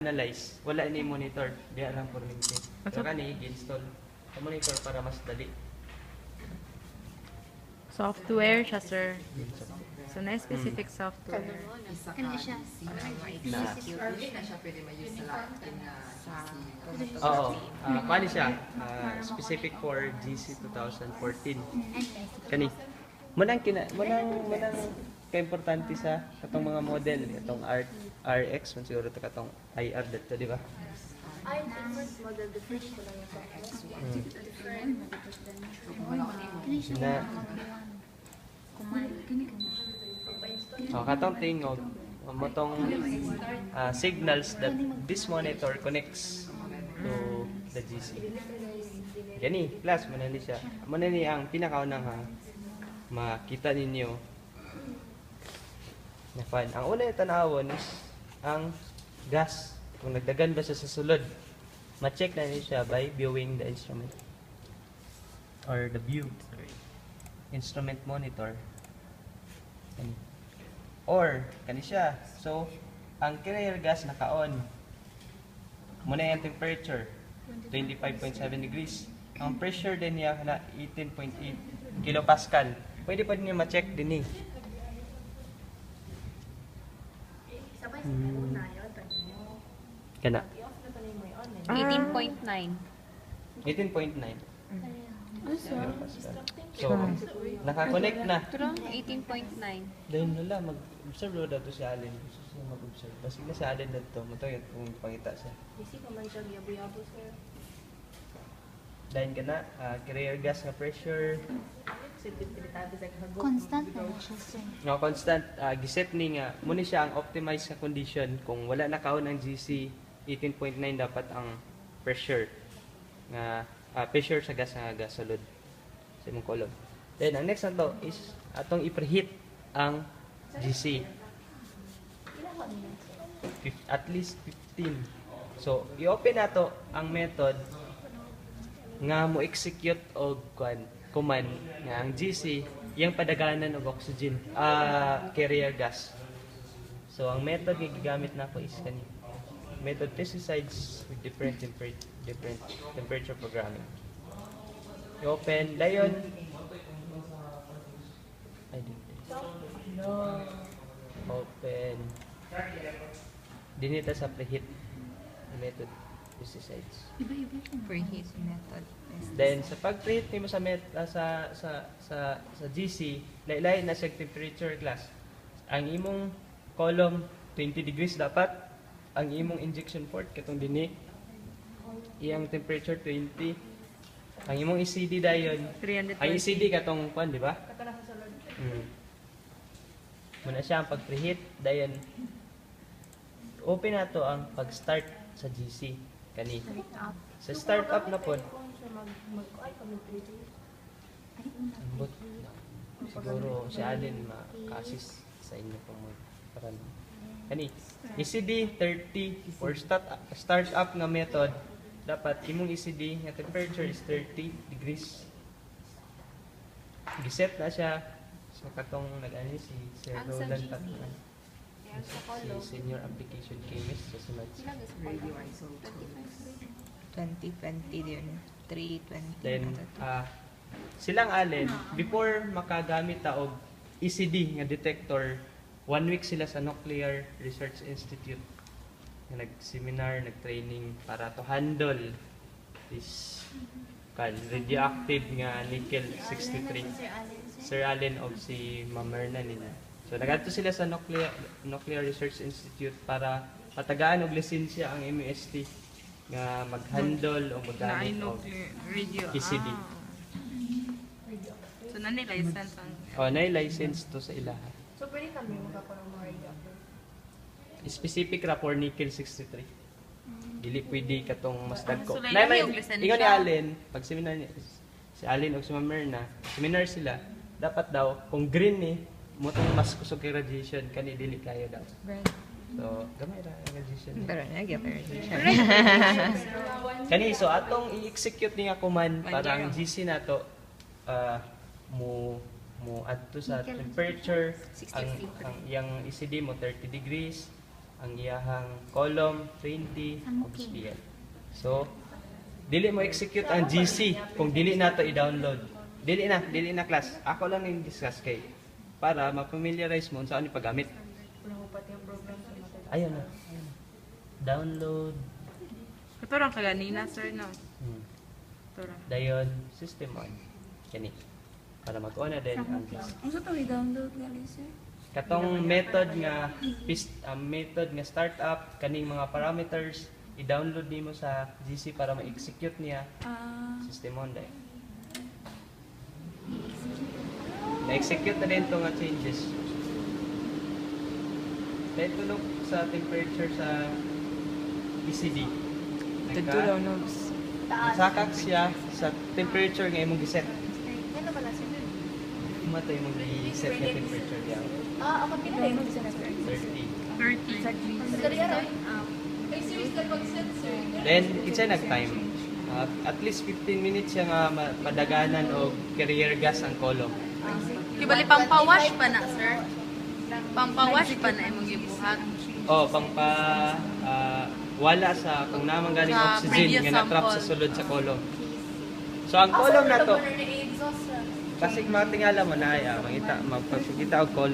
analyze, wala ni monitor, diya lang kuryente. So kani install sa monitor para mas dali. Software siya, sir. So, na-specific software. Kani siya. Na. Hindi na siya pwede ma-use sa lahat Oo, kani siya, specific for GC 2014. Kani. Manang ka-importante sa katong mga model, itong RX, siguro ito katong IR dito, di ba? Ay, different model, different ko lang yung different. Kani siya. Na, Pagpa-install. katong tingog, motong signals that this monitor connects to the GC. Gani, plus, manali siya. Manali ang pinakaunang makita ninyo na fan. Ang una yung tanawon is ang gas. Kung nagdagan ba siya sa sulod, ma-check na niyo siya by viewing the instrument. Or the view. Instrument monitor. Kani. Or, kani siya. So, ang carrier gas naka-on. Muna yung temperature, 25.7 degrees. Ang pressure din niya na 18.8 kilopascal. Pwede pa niyo ma-check din eh. Sabay sa una yun. Kana. I-off na pa mo yun. 18.9. 18.9. So, naka-connect na. Pero, 18.9. Dahil nila, mag-observe daw to si Allen. Gusto siya mag-observe. Basta na si Allen dito. Matawag kung pangita siya. Busy pa man siya, yabo-yabo sir. Dahil ka na, carrier gas na pressure. Constant na siya sir. No, constant. Giset ni nga. Muna siya ang optimized sa condition. Kung wala na kaon ng GC 18.9 dapat ang pressure. Pressure sa gas nga gasolod. Sa imong kolom. Then, ang next na to is atong i-preheat ang GC. At least 15. So, i-open na to ang method nga mo execute og command nga ang GC yang padaganan og oxygen carrier gas. So ang method nga gigamit nako is kani method pesticides with different temperature programming. I-open dayon open dinita sa preheat method pesticides. Preheat method. Then sa pag-preheat nimo sa GC, lain na sa temperature class. Ang imong column 20 degrees dapat, ang imong injection port katong dinhi iyang temperature 20. Ang imong ECD dayon, 320. ang ECD katong kwan, di ba? Muna siya ang pag-preheat dayon. Open na to ang pag-start sa GC kani. Sa startup na pod. Ambot. Siguro si Allen ma-assist sa inyo kung magkaroon. Kani, ECD 30 for startup nga method, dapat imong ECD nga temperature is 30 degrees. Giset na siya sa katong nag-ani si Sir Roland Tatman. Si Senior Application Chemist sa sunod. radioisotope. 2020 din. 320. Then, silang Allen, before makagamit ta og ECD nga detector, 1 week sila sa Nuclear Research Institute nga nag-seminar, nag-training para to handle this radioactive nga nickel 63. Sir Allen og si Ma'am Myrna nila. So nagadto sila sa Nuclear Research Institute para patagaan og lisensya ang MUST nga mag-handle o maggamit og ECD. So, nani-license ang... Na-license to sa ilaha. So, pwede kami magkakuha ng mga radioactive? Specific ra for nickel 63. Dili pwede katong mas dagko. So, lahi og lisensya. Ingon ni Allen, pag seminar ni si Allen og si Ma'am Myrna, seminar sila, dapat daw kung green ni motong mas kusog kay radiation kani dili kayo daw. So, gamay ra ang radiation. Pero, nagya pa rin siya. Kani so atong i-execute ni nga command para ang GC nato mo adto sa temperature ang yang ECD mo 30 degrees, ang iyahang column 20 ug SPL. So dili mo execute ang GC kung dili na to i-download. Dili na class. Ako lang yung discuss kay para ma-familiarize mo saan ipagamit. Ayun na. Download. Ito lang kaganina, sir, no? Ito lang. Dayon system 1. Kani. Para matuwa na din ang GC. Ang sa to i-download gali sir? Katong method nga method nga startup kaning mga parameters i-download nimo sa GC para ma-execute niya system 1 dai. Na-execute na din to nga changes. Dahil tulog sa temperature sa ECD. Tagtulaw, nobs. Nasakak siya sa temperature nga imong giset. Ano ba sir? Mata imong gi-set nga temperature diya. Ako pinalay mo sa sir. 30. 30. Sorry aray. Ay, serious ka mag-set, sir. Then it's a nag-time. At least 15 minutes siya nga padaganan og carrier gas ang column. Kibali pampawash pa na, sir. Pampawash pa na imong gibuhat. Oh, wala sa kung naman galing Sa oxygen previous nga na-trap sa sample. sulod sa column. So ang column na to, Exhaust sir. kasi matingala mo na ay magpakita og column